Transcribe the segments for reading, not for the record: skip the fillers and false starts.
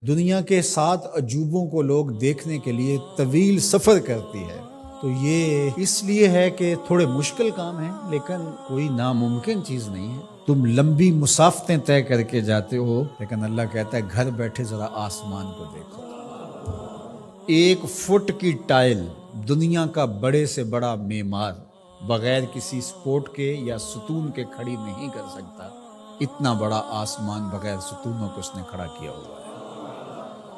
دنیا کے 7 عجوبوں کو لوگ دیکھنے کے لیے طویل سفر کرتی ہے، تو یہ اس لیے ہے کہ تھوڑے مشکل کام ہیں، لیکن کوئی ناممکن چیز نہیں ہے۔ تم لمبی مسافتیں طے کر کے جاتے ہو، لیکن اللہ کہتا ہے گھر بیٹھے ذرا آسمان کو دیکھو۔ 1 فٹ کی ٹائل دنیا کا بڑے سے بڑا معمار بغیر کسی سپورٹ کے یا ستون کے کھڑی نہیں کر سکتا۔ اتنا بڑا آسمان بغیر ستونوں کے اس نے کھڑا کیا ہوا ہے۔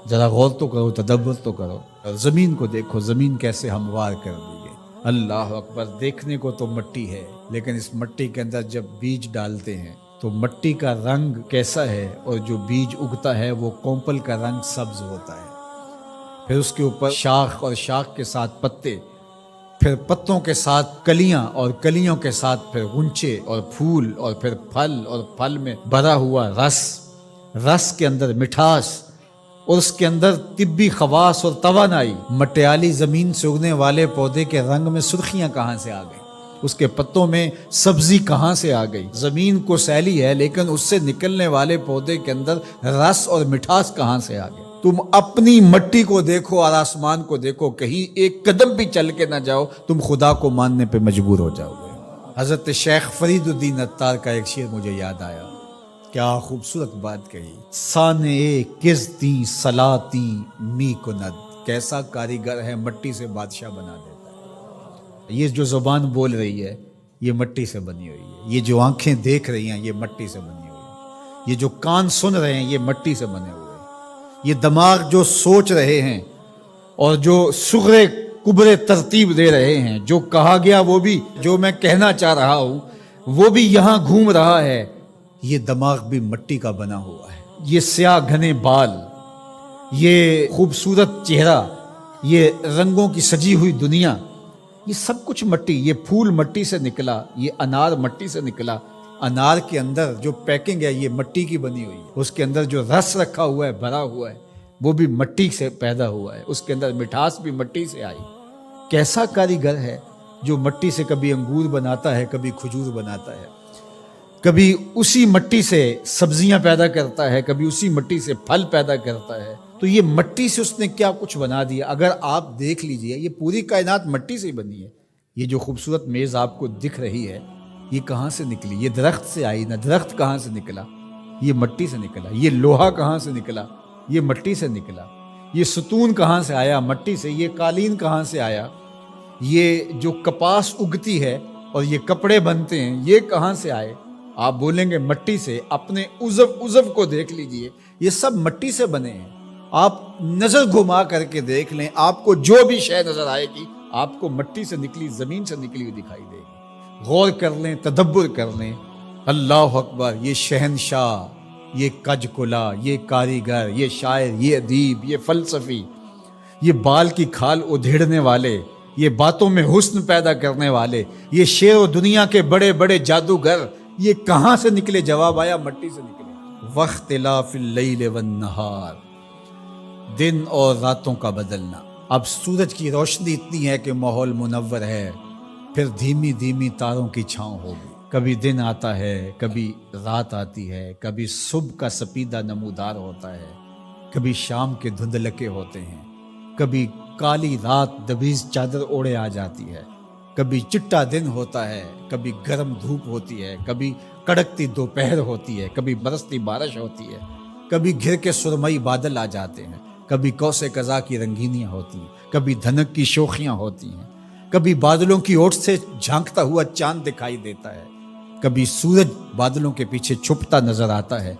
ذرا غور تو کرو، تدبر تو کرو، زمین کو دیکھو، زمین کیسے ہموار کر دی ہے۔ اللہ اکبر، دیکھنے کو تو مٹی ہے، لیکن اس مٹی کے اندر جب بیج ڈالتے ہیں تو مٹی کا رنگ کیسا ہے، اور جو بیج اگتا ہے وہ کونپل کا رنگ سبز ہوتا ہے۔ پھر اس کے اوپر شاخ، اور شاخ کے ساتھ پتے، پھر پتوں کے ساتھ کلیاں، اور کلیوں کے ساتھ پھر غنچے اور پھول، اور پھر پھل، اور پھل میں بھرا ہوا رس، رس کے اندر مٹھاس، اور اس کے اندر طبی خواص اور توانائی۔ مٹیالی زمین سے اگنے والے پودے کے رنگ میں سرخیاں کہاں سے آ گئیں؟ اس کے پتوں میں سبزی کہاں سے آ گئی؟ زمین کو سیلی ہے، لیکن اس سے نکلنے والے پودے کے اندر رس اور مٹھاس کہاں سے آ گئے؟ تم اپنی مٹی کو دیکھو اور آسمان کو دیکھو، کہیں ایک قدم بھی چل کے نہ جاؤ، تم خدا کو ماننے پہ مجبور ہو جاؤ گے۔ حضرت شیخ فرید الدین عطار کا ایک شعر مجھے یاد آیا، کیا خوبصورت بات کہی۔ سانے کزتی سلاتی می کند، کیسا کاریگر ہے، مٹی سے بادشاہ بنا دیتا ہے۔ یہ جو زبان بول رہی ہے یہ مٹی سے بنی ہوئی ہے، یہ جو آنکھیں دیکھ رہی ہیں یہ مٹی سے بنی ہوئی ہے، یہ جو کان سن رہے ہیں یہ مٹی سے بنے ہوئے ہیں، یہ دماغ جو سوچ رہے ہیں اور جو صغرے کبرے ترتیب دے رہے ہیں، جو کہا گیا وہ بھی، جو میں کہنا چاہ رہا ہوں وہ بھی یہاں گھوم رہا ہے، یہ دماغ بھی مٹی کا بنا ہوا ہے۔ یہ سیاہ گھنے بال، یہ خوبصورت چہرہ، یہ رنگوں کی سجی ہوئی دنیا، یہ سب کچھ مٹی۔ یہ پھول مٹی سے نکلا، یہ انار مٹی سے نکلا۔ انار کے اندر جو پیکنگ ہے یہ مٹی کی بنی ہوئی ہے، اس کے اندر جو رس رکھا ہوا ہے، بھرا ہوا ہے، وہ بھی مٹی سے پیدا ہوا ہے، اس کے اندر مٹھاس بھی مٹی سے آئی۔ کیسا کاریگر ہے جو مٹی سے کبھی انگور بناتا ہے، کبھی کھجور بناتا ہے، کبھی اسی مٹی سے سبزیاں پیدا کرتا ہے، کبھی اسی مٹی سے پھل پیدا کرتا ہے۔ تو یہ مٹی سے اس نے کیا کچھ بنا دیا۔ اگر آپ دیکھ لیجئے یہ پوری کائنات مٹی سے ہی بنی ہے۔ یہ جو خوبصورت میز آپ کو دکھ رہی ہے یہ کہاں سے نکلی؟ یہ درخت سے آئی نہ، درخت کہاں سے نکلا؟ یہ مٹی سے نکلا۔ یہ لوہا کہاں سے نکلا؟ یہ مٹی سے نکلا۔ یہ ستون کہاں سے آیا؟ مٹی سے۔ یہ قالین کہاں سے آیا؟ یہ جو کپاس اگتی ہے اور یہ کپڑے بنتے ہیں یہ کہاں سے آئے؟ آپ بولیں گے مٹی سے۔ اپنے عضو کو دیکھ لیجئے، یہ سب مٹی سے بنے ہیں۔ آپ نظر گھما کر کے دیکھ لیں، آپ کو جو بھی شے نظر آئے گی آپ کو مٹی سے نکلی، زمین سے نکلی ہوئی دکھائی دے گی۔ غور کر لیں، تدبر کر لیں۔ اللہ اکبر، یہ شہنشاہ، یہ کج کلا، یہ کاریگر، یہ شاعر، یہ ادیب، یہ فلسفی، یہ بال کی کھال ادھیڑنے والے، یہ باتوں میں حسن پیدا کرنے والے، یہ شعر و دنیا کے بڑے بڑے جادوگر، یہ کہاں سے نکلے؟ جواب آیا مٹی سے نکلے۔ واختلاف اللیل والنہار، دن اور راتوں کا بدلنا۔ اب سورج کی روشنی اتنی ہے کہ ماحول منور ہے، پھر دھیمی دھیمی تاروں کی چھاؤں ہوگی۔ کبھی دن آتا ہے، کبھی رات آتی ہے، کبھی صبح کا سپیدہ نمودار ہوتا ہے، کبھی شام کے دھندلکے ہوتے ہیں، کبھی کالی رات دبیز چادر اوڑے آ جاتی ہے، کبھی چٹا دن ہوتا ہے، کبھی گرم دھوپ ہوتی ہے، کبھی کڑکتی دوپہر ہوتی ہے، کبھی برستی بارش ہوتی ہے، کبھی گھر کے سرمئی بادل آ جاتے ہیں، کبھی کوسے قزا کی رنگینیاں ہوتی ہیں، کبھی دھنک کی شوخیاں ہوتی ہیں، کبھی بادلوں کی اوٹ سے جھانکتا ہوا چاند دکھائی دیتا ہے، کبھی سورج بادلوں کے پیچھے چھپتا نظر آتا ہے،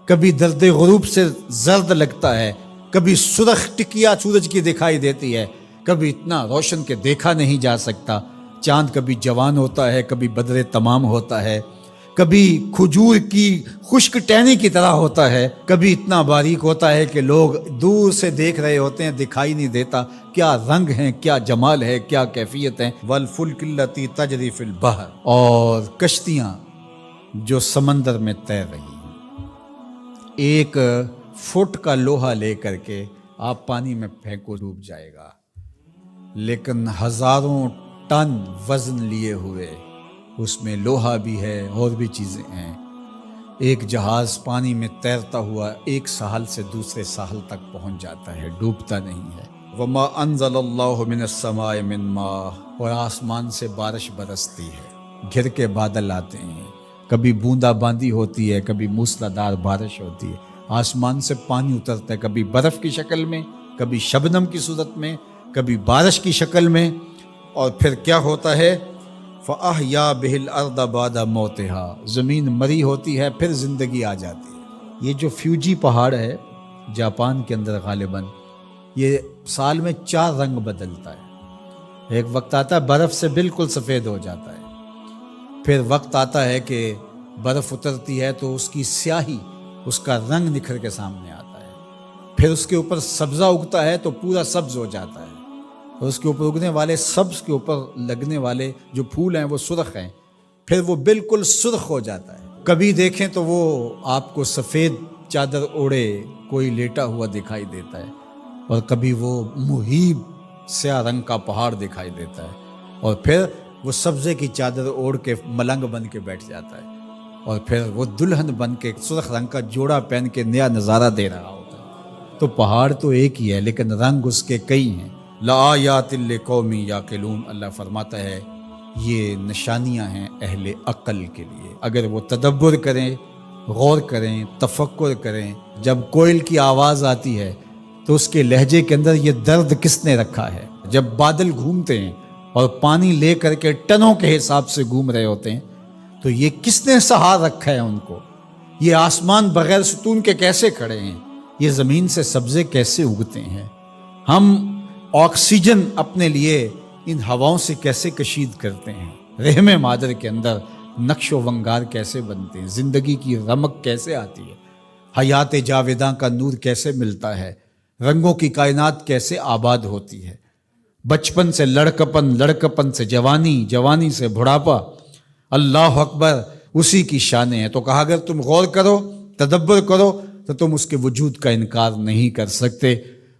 کبھی درد غروب سے زرد لگتا ہے، کبھی سرخ ٹکیا سورج کی دکھائی دیتی ہے، کبھی اتنا روشن کہ دیکھا نہیں جا سکتا۔ چاند کبھی جوان ہوتا ہے، کبھی بدر تمام ہوتا ہے، کبھی کھجور کی خشک ٹہنی کی طرح ہوتا ہے، کبھی اتنا باریک ہوتا ہے کہ لوگ دور سے دیکھ رہے ہوتے ہیں، دکھائی نہیں دیتا۔ کیا رنگ ہیں، کیا جمال ہے، کیا کیفیت ہے۔ والفلک التی تجری فی البحر، اور کشتیاں جو سمندر میں تیر رہی ہیں۔ 1 فٹ کا لوہا لے کر کے آپ پانی میں پھینکو، ڈوب جائے گا، لیکن ہزاروں ٹن وزن لیے ہوئے اس میں لوہا بھی ہے اور بھی چیزیں ہیں، ایک جہاز پانی میں تیرتا ہوا ایک ساحل سے دوسرے ساحل تک پہنچ جاتا ہے، ڈوبتا نہیں ہے۔ وما انزل اللہ من السماء من ماء، اور آسمان سے بارش برستی ہے، گھر کے بادل آتے ہیں، کبھی بوندا باندی ہوتی ہے، کبھی موسلادھار بارش ہوتی ہے، آسمان سے پانی اترتا ہے، کبھی برف کی شکل میں، کبھی شبنم کی صورت میں، کبھی بارش کی شکل میں، اور پھر کیا ہوتا ہے؟ فَأَحْيَا بِهِ الْأَرْضَ بَعْدَ مَوْتِهَا، زمین مری ہوتی ہے پھر زندگی آ جاتی ہے۔ یہ جو فیوجی پہاڑ ہے جاپان کے اندر غالباً، یہ سال میں 4 رنگ بدلتا ہے۔ ایک وقت آتا ہے برف سے بالکل سفید ہو جاتا ہے، پھر وقت آتا ہے کہ برف اترتی ہے تو اس کی سیاہی، اس کا رنگ نکھر کے سامنے آتا ہے، پھر اس کے اوپر سبزہ اگتا ہے تو پورا سبز ہو جاتا ہے، اور اس کے اوپر اگنے والے سبز کے اوپر لگنے والے جو پھول ہیں وہ سرخ ہیں، پھر وہ بالکل سرخ ہو جاتا ہے۔ کبھی دیکھیں تو وہ آپ کو سفید چادر اوڑے کوئی لیٹا ہوا دکھائی دیتا ہے، اور کبھی وہ مہیب سیاہ رنگ کا پہاڑ دکھائی دیتا ہے، اور پھر وہ سبزے کی چادر اوڑھ کے ملنگ بن کے بیٹھ جاتا ہے، اور پھر وہ دلہن بن کے سرخ رنگ کا جوڑا پہن کے نیا نظارہ دے رہا ہوتا ہے۔ تو پہاڑ تو ایک ہی ہے لیکن رنگ اس کے کئی ہیں۔ لآیات لقوم یعقلون، اللہ فرماتا ہے یہ نشانیاں ہیں اہل عقل کے لیے، اگر وہ تدبر کریں، غور کریں، تفکر کریں۔ جب کوئل کی آواز آتی ہے تو اس کے لہجے کے اندر یہ درد کس نے رکھا ہے؟ جب بادل گھومتے ہیں اور پانی لے کر کے ٹنوں کے حساب سے گھوم رہے ہوتے ہیں تو یہ کس نے سہار رکھا ہے ان کو؟ یہ آسمان بغیر ستون کے کیسے کھڑے ہیں؟ یہ زمین سے سبزے کیسے اگتے ہیں؟ ہم آکسیجن اپنے لیے ان ہواؤں سے کیسے کشید کرتے ہیں؟ رحم مادر کے اندر نقش و ونگار کیسے بنتے ہیں؟ زندگی کی رمق کیسے آتی ہے؟ حیات جاویداں کا نور کیسے ملتا ہے؟ رنگوں کی کائنات کیسے آباد ہوتی ہے؟ بچپن سے لڑکپن، لڑکپن سے جوانی، جوانی سے بڑھاپا، اللہ اکبر، اسی کی شانیں ہیں۔ تو کہا اگر تم غور کرو، تدبر کرو تو تم اس کے وجود کا انکار نہیں کر سکتے،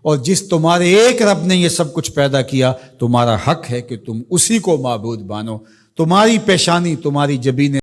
اور جس تمہارے ایک رب نے یہ سب کچھ پیدا کیا، تمہارا حق ہے کہ تم اسی کو معبود مانو۔ تمہاری پیشانی، تمہاری جبین